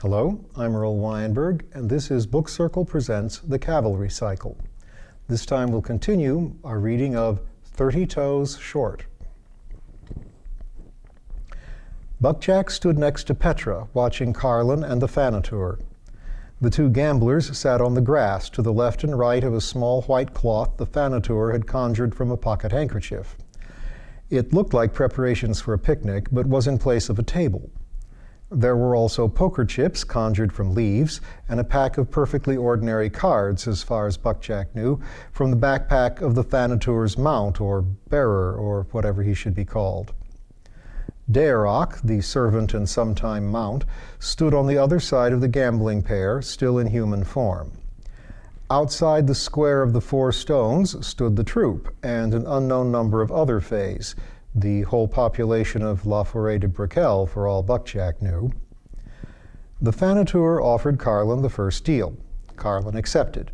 Hello, I'm Earl Weinberg, and this is Book Circle Presents The Cavalry Cycle. This time we'll continue our reading of 30 Toes Short. Buckjack stood next to Petra, watching Carlin and the Fanator. The two gamblers sat on the grass to the left and right of a small white cloth the Fanator had conjured from a pocket handkerchief. It looked like preparations for a picnic, but was in place of a table. There were also poker chips conjured from leaves and a pack of perfectly ordinary cards, as far as Buckjack knew, from the backpack of the Fanator's mount, or bearer, or whatever he should be called. Daerock, the servant and sometime mount, stood on the other side of the gambling pair, still in human form. Outside the square of the four stones stood the troop and an unknown number of other fays, the whole population of La Forêt de Briquel, for all Buckjack knew. The Fanator offered Carlin the first deal. Carlin accepted.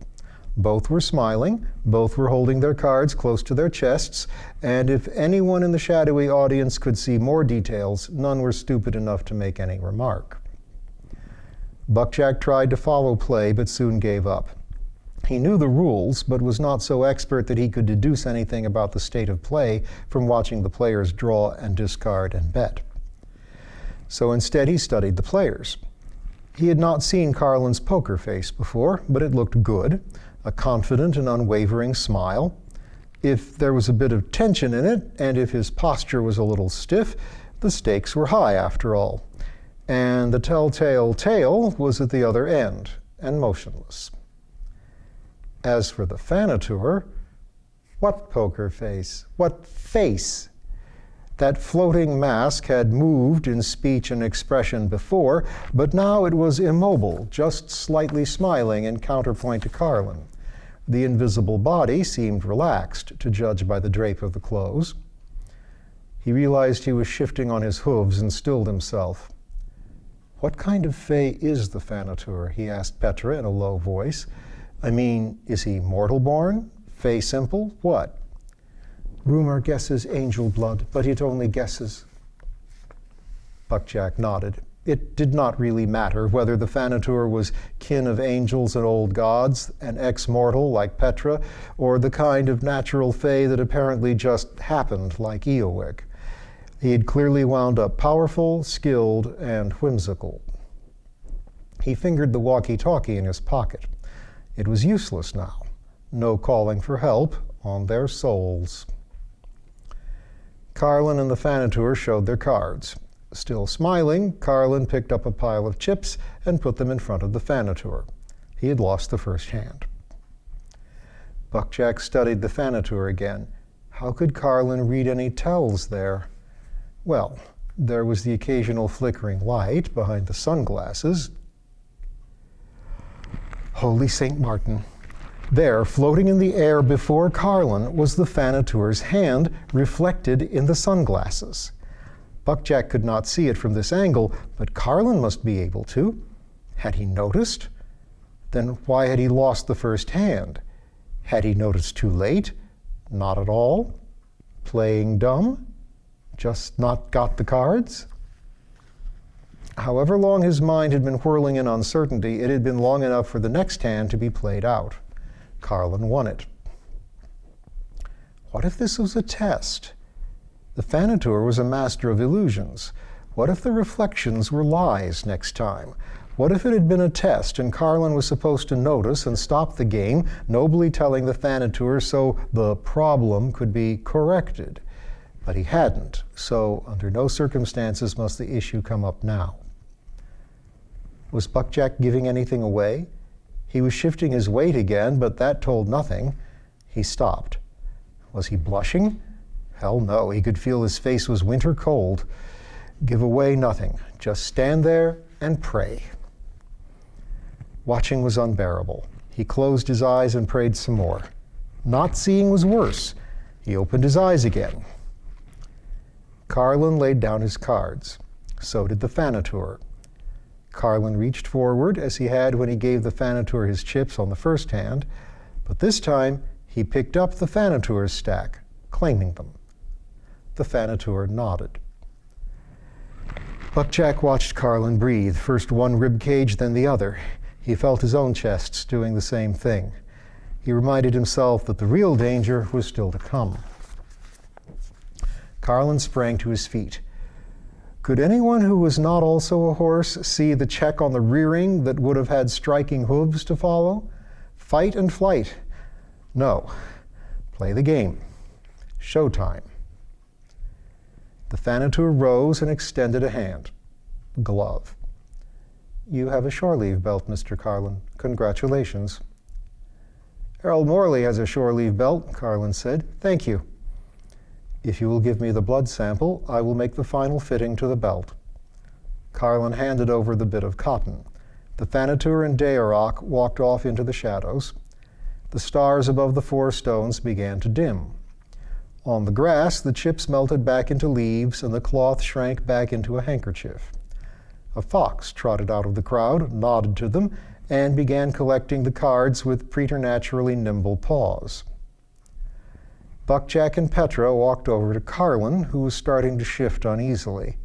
Both were smiling, both were holding their cards close to their chests, and if anyone in the shadowy audience could see more details, none were stupid enough to make any remark. Buckjack tried to follow play, but soon gave up. He knew the rules, but was not so expert that he could deduce anything about the state of play from watching the players draw and discard and bet. So instead he studied the players. He had not seen Carlin's poker face before, but it looked good, a confident and unwavering smile. If there was a bit of tension in it, and if his posture was a little stiff, the stakes were high after all. And the telltale tail was at the other end, and motionless. As for the Fanator, what poker face? What face? That floating mask had moved in speech and expression before, but now it was immobile, just slightly smiling in counterpoint to Carlin. The invisible body seemed relaxed, to judge by the drape of the clothes. He realized he was shifting on his hooves and stilled himself. What kind of fey is the Fanator? He asked Petra in a low voice. I mean, is he mortal-born? Fey simple? What? Rumor guesses angel blood, but it only guesses. Buckjack nodded. It did not really matter whether the Fanator was kin of angels and old gods, an ex-mortal like Petra, or the kind of natural fey that apparently just happened like Eowyn. He had clearly wound up powerful, skilled, and whimsical. He fingered the walkie-talkie in his pocket. It was useless now. No calling for help on their souls. Carlin and the Fanator showed their cards. Still smiling, Carlin picked up a pile of chips and put them in front of the Fanator. He had lost the first hand. Buckjack studied the Fanator again. How could Carlin read any tells there? Well, there was the occasional flickering light behind the sunglasses. Holy St. Martin. There, floating in the air before Carlin, was the Fanator's hand reflected in the sunglasses. Buckjack could not see it from this angle, but Carlin must be able to. Had he noticed? Then why had he lost the first hand? Had he noticed too late? Not at all? Playing dumb? Just not got the cards? However long his mind had been whirling in uncertainty, it had been long enough for the next hand to be played out. Carlin won it. What if this was a test? The Fanator was a master of illusions. What if the reflections were lies next time? What if it had been a test and Carlin was supposed to notice and stop the game, nobly telling the Fanator so the problem could be corrected? But he hadn't, so under no circumstances must the issue come up now. Was Buckjack giving anything away? He was shifting his weight again, but that told nothing. He stopped. Was he blushing? Hell no, he could feel his face was winter cold. Give away nothing. Just stand there and pray. Watching was unbearable. He closed his eyes and prayed some more. Not seeing was worse. He opened his eyes again. Carlin laid down his cards. So did the Fanator. Carlin reached forward as he had when he gave the Fanator his chips on the first hand, but this time he picked up the Fanator's stack, claiming them. The Fanator nodded. Buckjack watched Carlin breathe, first one rib cage, then the other. He felt his own chest doing the same thing. He reminded himself that the real danger was still to come. Carlin sprang to his feet. Could anyone who was not also a horse see the check on the rearing that would have had striking hooves to follow? Fight and flight. No. Play the game. Showtime. The Fanator rose and extended a hand. Glove. You have a shore leave belt, Mr. Carlin. Congratulations. Harold Morley has a shore leave belt, Carlin said. Thank you. If you will give me the blood sample, I will make the final fitting to the belt. Carlin handed over the bit of cotton. The Fanator and Deorok walked off into the shadows. The stars above the 4 stones began to dim. On the grass, the chips melted back into leaves and the cloth shrank back into a handkerchief. A fox trotted out of the crowd, nodded to them, and began collecting the cards with preternaturally nimble paws. Buckjack and Petra walked over to Carlin, who was starting to shift uneasily.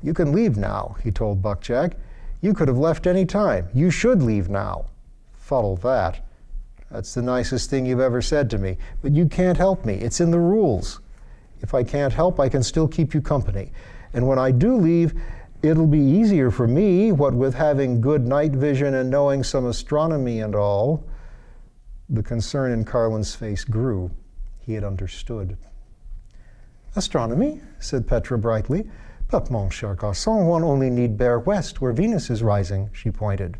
You can leave now, he told Buckjack. You could have left any time. You should leave now. Fuddle that. That's the nicest thing you've ever said to me. But you can't help me. It's in the rules. If I can't help, I can still keep you company. And when I do leave, it'll be easier for me, what with having good night vision and knowing some astronomy and all. The concern in Carlin's face grew. He had understood. Astronomy, said Petra brightly. But mon cher garçon, one only need bear west where Venus is rising, she pointed.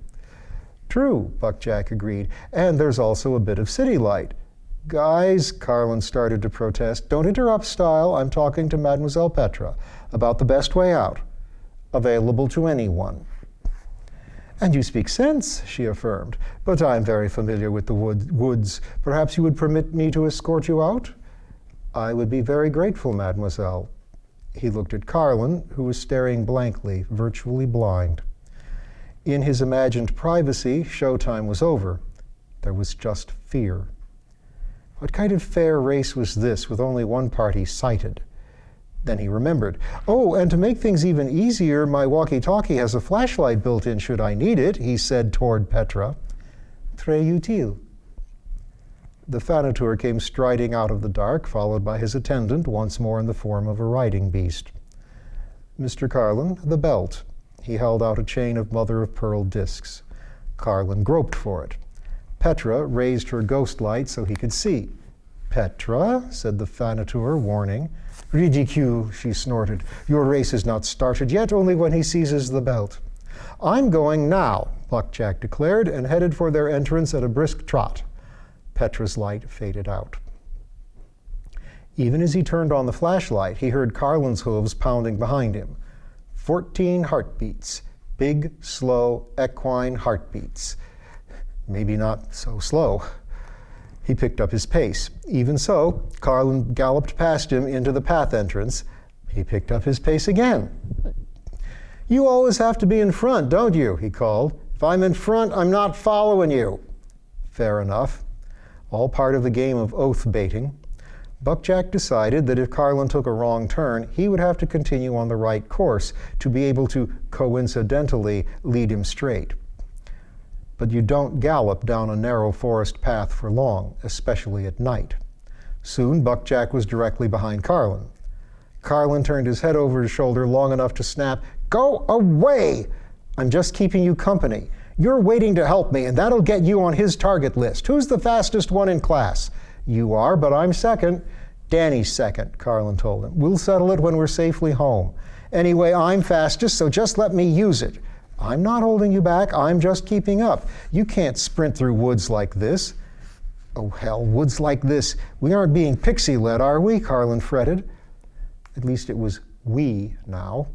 True, Buckjack agreed, and there's also a bit of city light. Guys, Carlin started to protest, don't interrupt, Style. I'm talking to Mademoiselle Petra about the best way out. Available to anyone. And you speak sense, she affirmed, but I'm very familiar with the woods. Perhaps you would permit me to escort you out? I would be very grateful, mademoiselle. He looked at Carlin, who was staring blankly, virtually blind. In his imagined privacy, showtime was over. There was just fear. What kind of fair race was this with only one party sighted? Then he remembered. Oh, and to make things even easier, my walkie-talkie has a flashlight built in should I need it, he said toward Petra. Très utile. The Fanator came striding out of the dark, followed by his attendant, once more in the form of a riding beast. Mr. Carlin, the belt. He held out a chain of mother-of-pearl discs. Carlin groped for it. Petra raised her ghost light so he could see. Petra, said the Fanator, warning. Ridicule, she snorted. Your race is not started yet, only when he seizes the belt. I'm going now, Buckjack declared, and headed for their entrance at a brisk trot. Petra's light faded out. Even as he turned on the flashlight, he heard Carlin's hooves pounding behind him. 14 heartbeats. Big, slow, equine heartbeats. Maybe not so slow. He picked up his pace. Even so, Carlin galloped past him into the path entrance. He picked up his pace again. You always have to be in front, don't you? He called. If I'm in front, I'm not following you. Fair enough. All part of the game of oath baiting. Buckjack decided that if Carlin took a wrong turn, he would have to continue on the right course to be able to coincidentally lead him straight. But you don't gallop down a narrow forest path for long, especially at night. Soon, Buckjack was directly behind Carlin. Carlin turned his head over his shoulder long enough to snap, Go away! I'm just keeping you company. You're waiting to help me, and that'll get you on his target list. Who's the fastest one in class? You are, but I'm second. Danny's second, Carlin told him. We'll settle it when we're safely home. Anyway, I'm fastest, so just let me use it. I'm not holding you back. I'm just keeping up. You can't sprint through woods like this. Oh, hell, woods like this. We aren't being pixie-led, are we? Carlin fretted. At least it was we now.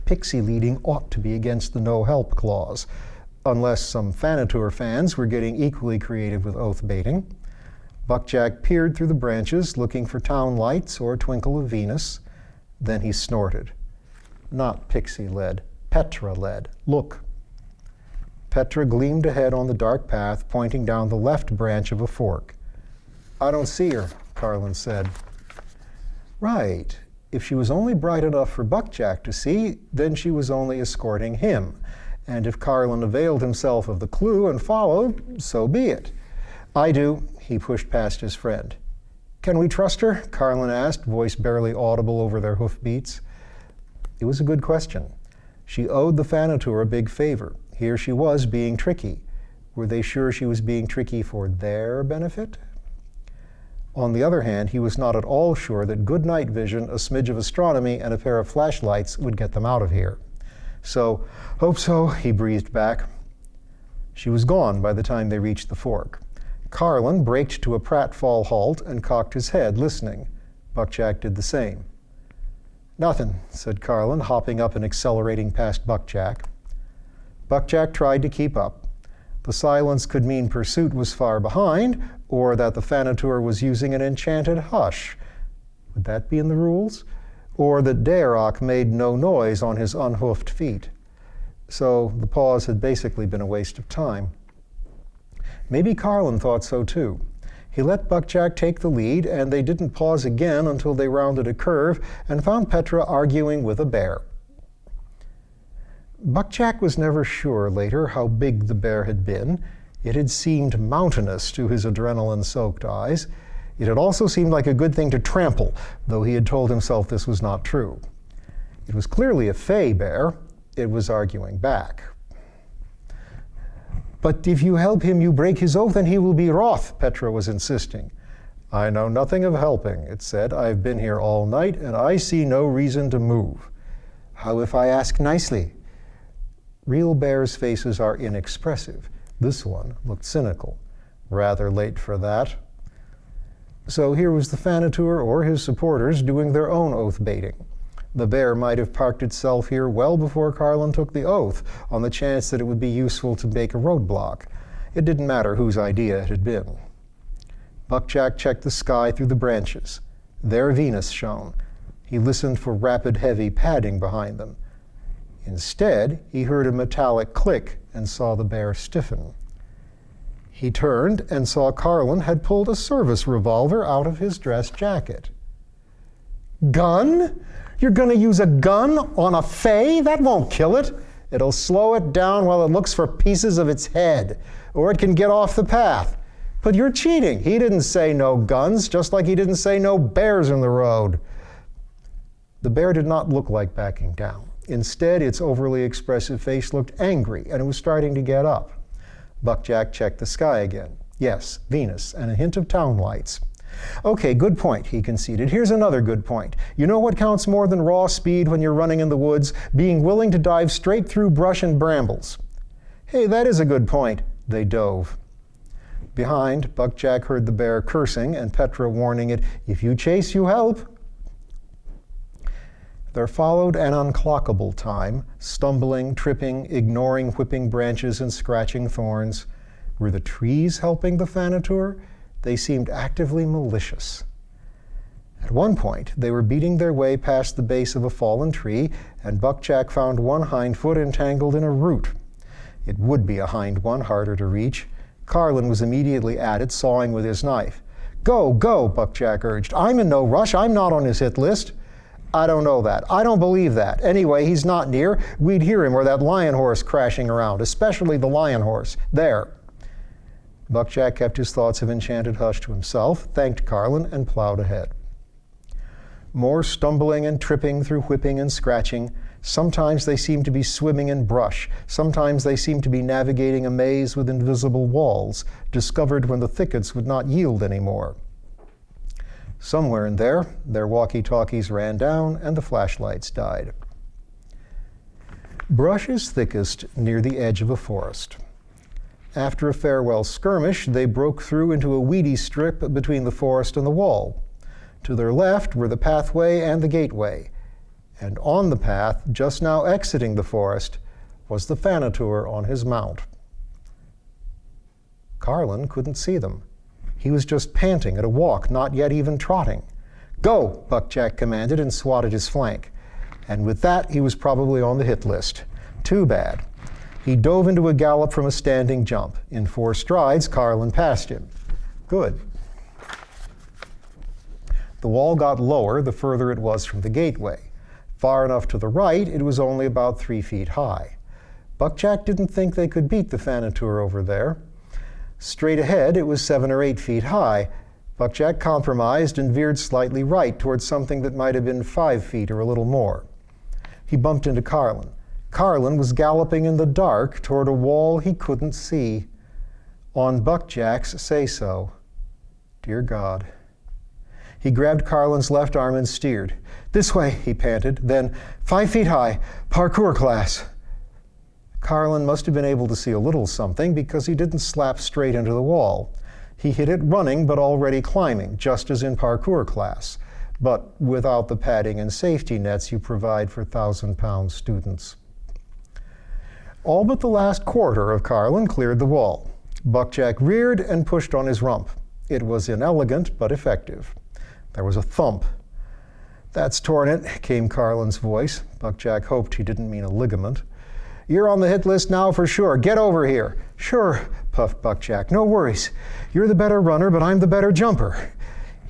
Pixie leading ought to be against the no-help clause, unless some Fanator fans were getting equally creative with oath baiting. Buckjack peered through the branches, looking for town lights or a twinkle of Venus. Then he snorted. Not pixie-led, Petra-led. Look. Petra gleamed ahead on the dark path, pointing down the left branch of a fork. I don't see her, Carlin said. Right. If she was only bright enough for Buckjack to see, then she was only escorting him. And if Carlin availed himself of the clue and followed, so be it. I do. He pushed past his friend. Can we trust her? Carlin asked, voice barely audible over their hoofbeats. It was a good question. She owed the Fanator a big favor. Here she was being tricky. Were they sure she was being tricky for their benefit? On the other hand, he was not at all sure that good night vision, a smidge of astronomy, and a pair of flashlights would get them out of here. So, hope so, he breathed back. She was gone by the time they reached the fork. Carlin braked to a pratfall halt and cocked his head, listening. Buckjack did the same. Nothing, said Carlin, hopping up and accelerating past Buckjack. Buckjack tried to keep up. The silence could mean pursuit was far behind, or that the Fanator was using an enchanted hush. Would that be in the rules? Or that Daroc made no noise on his unhoofed feet. So the pause had basically been a waste of time. Maybe Carlin thought so too. He let Buckjack take the lead, and they didn't pause again until they rounded a curve and found Petra arguing with a bear. Buckjack was never sure later how big the bear had been. It had seemed mountainous to his adrenaline-soaked eyes. It had also seemed like a good thing to trample, though he had told himself this was not true. It was clearly a fey bear. It was arguing back. But if you help him, you break his oath, and he will be wroth, Petra was insisting. I know nothing of helping, it said. I've been here all night, and I see no reason to move. How if I ask nicely? Real bears' faces are inexpressive. This one looked cynical. Rather late for that. So here was the Fanator or his supporters doing their own oath-baiting. The bear might have parked itself here well before Carlin took the oath, on the chance that it would be useful to make a roadblock. It didn't matter whose idea it had been. Buckjack checked the sky through the branches. There Venus shone. He listened for rapid, heavy padding behind them. Instead, he heard a metallic click and saw the bear stiffen. He turned and saw Carlin had pulled a service revolver out of his dress jacket. Gun? You're going to use a gun on a fey? That won't kill it. It'll slow it down while it looks for pieces of its head, or it can get off the path. But you're cheating. He didn't say no guns, just like he didn't say no bears in the road. The bear did not look like backing down. Instead, its overly expressive face looked angry, and it was starting to get up. Buckjack checked the sky again. Yes, Venus, and a hint of town lights. Okay, good point, he conceded. Here's another good point. You know what counts more than raw speed when you're running in the woods? Being willing to dive straight through brush and brambles. Hey, that is a good point. They dove. Behind, Buckjack heard the bear cursing and Petra warning it, if you chase, you help. There followed an unclockable time, stumbling, tripping, ignoring whipping branches and scratching thorns. Were the trees helping the Fanator? They seemed actively malicious. At one point, they were beating their way past the base of a fallen tree, and Buckjack found one hind foot entangled in a root. It would be a hind one, harder to reach. Carlin was immediately at it, sawing with his knife. Go, go, Buckjack urged. I'm in no rush. I'm not on his hit list. I don't know that. I don't believe that. Anyway, he's not near. We'd hear him or that lion horse crashing around, especially the lion horse. There. Buckjack kept his thoughts of enchanted hush to himself, thanked Carlin, and plowed ahead. More stumbling and tripping through whipping and scratching. Sometimes they seemed to be swimming in brush. Sometimes they seemed to be navigating a maze with invisible walls, discovered when the thickets would not yield anymore. Somewhere in there, their walkie-talkies ran down and the flashlights died. Brush is thickest near the edge of a forest. After a farewell skirmish, they broke through into a weedy strip between the forest and the wall. To their left were the pathway and the gateway, and on the path, just now exiting the forest, was the Fanator on his mount. Carlin couldn't see them. He was just panting at a walk, not yet even trotting. Go, Buckjack commanded and swatted his flank. And with that, he was probably on the hit list. Too bad. He dove into a gallop from a standing jump. In 4 strides, Carlin passed him. Good. The wall got lower the further it was from the gateway. Far enough to the right, it was only about 3 feet high. Buckjack didn't think they could beat the Fanator over there. Straight ahead, it was 7 or 8 feet high. Buckjack compromised and veered slightly right towards something that might have been 5 feet or a little more. He bumped into Carlin. Carlin was galloping in the dark toward a wall he couldn't see. On Buckjack's say-so. Dear God. He grabbed Carlin's left arm and steered. This way, he panted, then 5 feet high, parkour class. Carlin must have been able to see a little something because he didn't slap straight into the wall. He hit it running but already climbing, just as in parkour class, but without the padding and safety nets you provide for 1,000-pound students. All but the last quarter of Carlin cleared the wall. Buckjack reared and pushed on his rump. It was inelegant but effective. There was a thump. That's torn it, came Carlin's voice. Buckjack hoped he didn't mean a ligament. You're on the hit list now for sure. Get over here. Sure, puffed Buckjack. No worries. You're the better runner, but I'm the better jumper.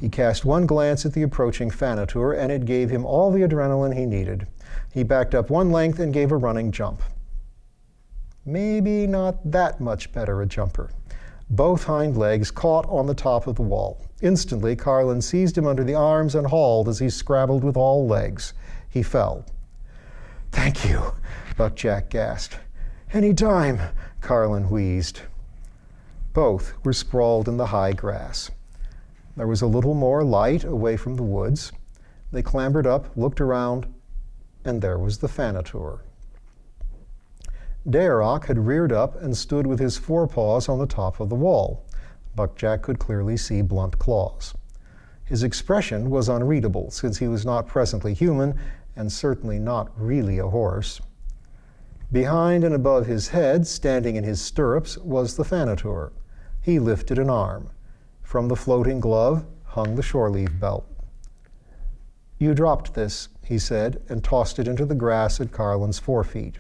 He cast one glance at the approaching Fanator, and it gave him all the adrenaline he needed. He backed up one length and gave a running jump. Maybe not that much better a jumper. Both hind legs caught on the top of the wall. Instantly, Carlin seized him under the arms and hauled as he scrabbled with all legs. He fell. Thank you, Buckjack gasped. Any time, Carlin wheezed. Both were sprawled in the high grass. There was a little more light away from the woods. They clambered up, looked around, and there was the Fanator. Darock had reared up and stood with his forepaws on the top of the wall. Buckjack could clearly see blunt claws. His expression was unreadable, since he was not presently human and certainly not really a horse. Behind and above his head, standing in his stirrups, was the Fanator. He lifted an arm. From the floating glove hung the shore leave belt. You dropped this, he said, and tossed it into the grass at Carlin's forefeet.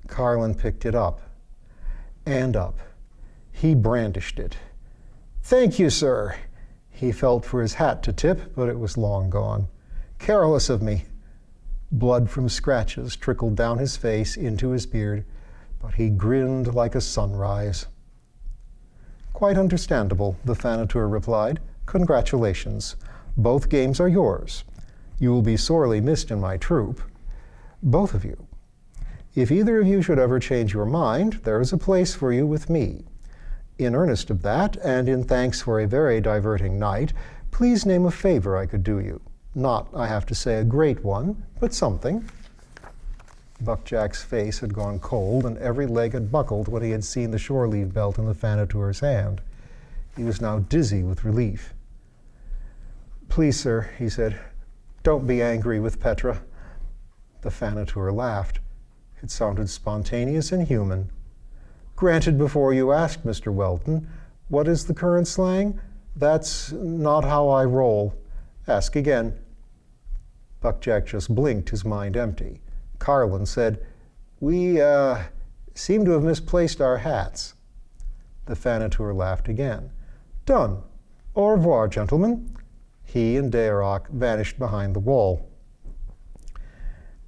Carlin picked it up and up. He brandished it. Thank you, sir. He felt for his hat to tip, but it was long gone. Careless of me. Blood from scratches trickled down his face into his beard, but he grinned like a sunrise. Quite understandable, the Fanator replied. Congratulations. Both games are yours. You will be sorely missed in my troop. Both of you. If either of you should ever change your mind, there is a place for you with me. In earnest of that, and in thanks for a very diverting night, please name a favor I could do you. Not, I have to say, a great one, but something. Buckjack's face had gone cold, and every leg had buckled when he had seen the shore leave belt in the Fanator's hand. He was now dizzy with relief. Please, sir, he said, don't be angry with Petra. The Fanator laughed. It sounded spontaneous and human. Granted before you asked, Mr. Welton. What is the current slang? That's not how I roll. Ask again. Buckjack just blinked, his mind empty. Carlin said, We seem to have misplaced our hats. The Fanator laughed again. Done. Au revoir, gentlemen. He and Darock vanished behind the wall.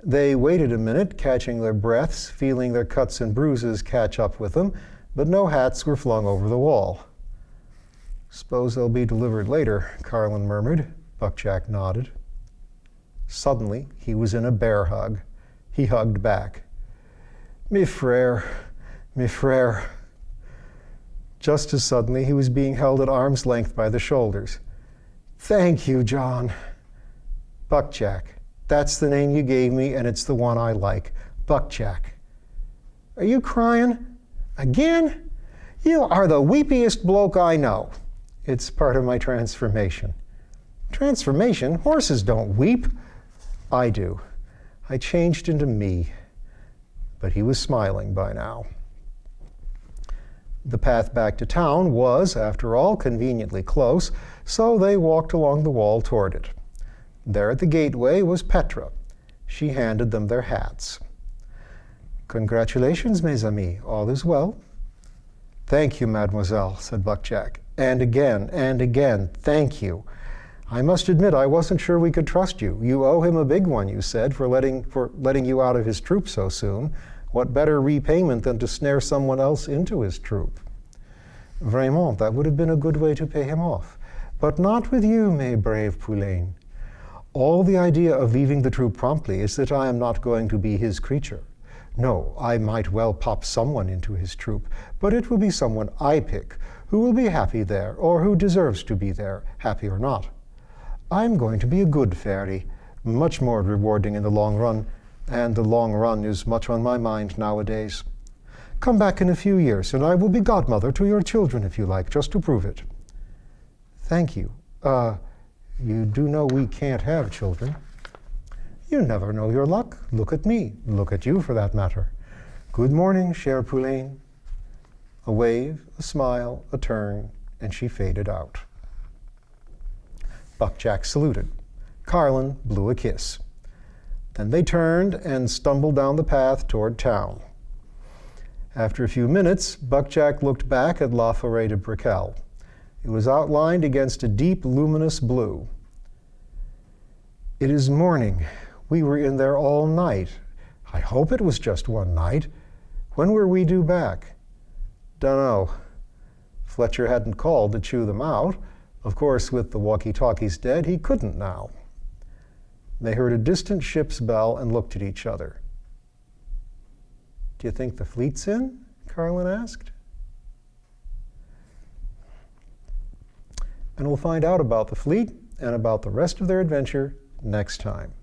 They waited a minute, catching their breaths, feeling their cuts and bruises catch up with them, but no hats were flung over the wall. Suppose they'll be delivered later, Carlin murmured. Buckjack nodded. Suddenly, he was in a bear hug. He hugged back. Mes frères, mes frères. Just as suddenly, he was being held at arm's length by the shoulders. Thank you, John. Buckjack. That's the name you gave me, and it's the one I like. Buckjack. Are you crying? Again? You are the weepiest bloke I know. It's part of my transformation. Transformation? Horses don't weep. I do. I changed into me. But he was smiling by now. The path back to town was, after all, conveniently close, so they walked along the wall toward it. There at the gateway was Petra. She handed them their hats. Congratulations, mes amis. All is well. Thank you, mademoiselle, said Buckjack. And again, thank you. I must admit I wasn't sure we could trust you. You owe him a big one, you said, for letting you out of his troop so soon. What better repayment than to snare someone else into his troop? Vraiment, that would have been a good way to pay him off. But not with you, mes brave poulains. All the idea of leaving the troop promptly is that I am not going to be his creature. No, I might well pop someone into his troop, but it will be someone I pick, who will be happy there, or who deserves to be there, happy or not. I'm going to be a good fairy, much more rewarding in the long run, and the long run is much on my mind nowadays. Come back in a few years, and I will be godmother to your children if you like, just to prove it. Thank you. You do know we can't have children. You never know your luck. Look at me. Look at you, for that matter. Good morning, cher poulain. A wave, a smile, a turn, and she faded out. Buckjack saluted. Carlin blew a kiss. Then they turned and stumbled down the path toward town. After a few minutes, Buckjack looked back at La Forêt de Briquel. It was outlined against a deep, luminous blue. It is morning. We were in there all night. I hope it was just one night. When were we due back? Dunno. Fletcher hadn't called to chew them out. Of course, with the walkie-talkies dead, he couldn't now. They heard a distant ship's bell and looked at each other. Do you think the fleet's in? Carlin asked. And we'll find out about the fleet and about the rest of their adventure next time.